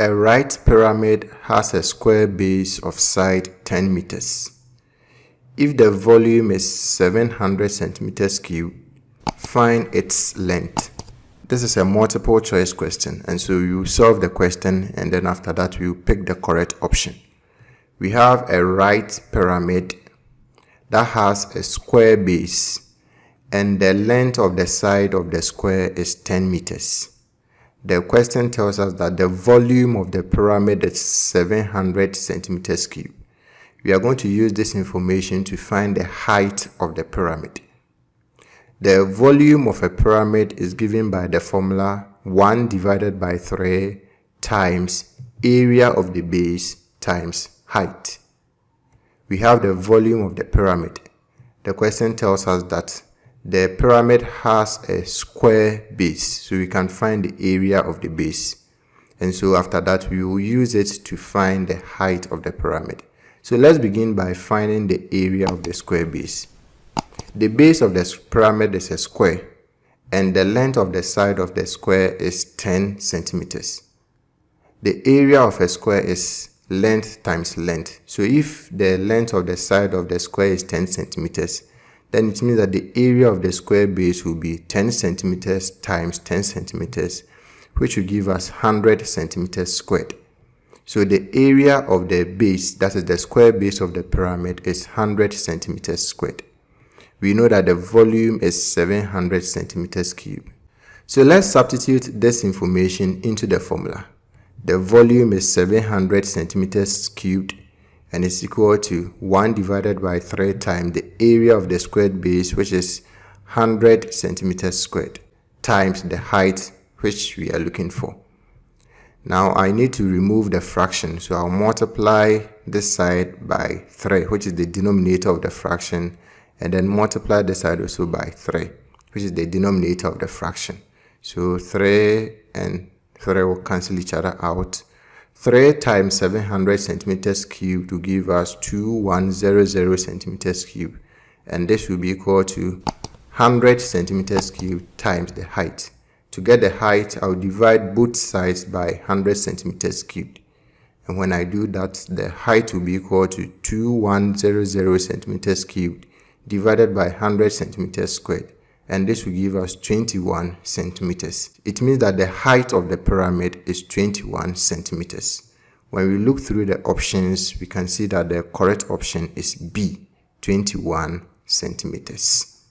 A right pyramid has a square base of side 10 meters. If the volume is 700 centimeters cubed, find its length. This is a multiple choice question, and so you solve the question, and then after that you pick the correct option. We have a right pyramid that has a square base, and the length of the side of the square is 10 meters. The question tells us that the volume of the pyramid is 700 centimeters cubed. We are going to use this information to find the height of the pyramid. The volume of a pyramid is given by the formula 1 divided by 3 times area of the base times height. We have the volume of the pyramid. The question tells us that the pyramid has a square base, so we can find the area of the base. And so after that, we will use it to find the height of the pyramid. So let's begin by finding the area of the square base. The base of the pyramid is a square, and the length of the side of the square is 10 centimeters. The area of a square is length times length. So if the length of the side of the square is 10 centimeters, then it means that the area of the square base will be 10 centimeters times 10 centimeters, which will give us 100 centimeters squared. So the area of the base, that is the square base of the pyramid, is 100 centimeters squared. We know that the volume is 700 centimeters cubed. So let's substitute this information into the formula. The volume is 700 centimeters cubed and is equal to 1 divided by 3 times the area of the squared base, which is 100 centimeters squared, times the height which we are looking for. Now I need to remove the fraction, so I'll multiply this side by 3, which is the denominator of the fraction, and then multiply this side also by 3, which is the denominator of the fraction. So 3 and 3 will cancel each other out. 3 times 700 centimeters cubed will give us 2100 centimeters cubed, and this will be equal to 100 centimeters cubed times the height. To get the height, I'll divide both sides by 100 centimeters cubed, and when I do that, the height will be equal to 2100 centimeters cubed divided by 100 centimeters squared, and this will give us 21 centimeters. It means that the height of the pyramid is 21 centimeters. When we look through the options, we can see that the correct option is B, 21 centimeters.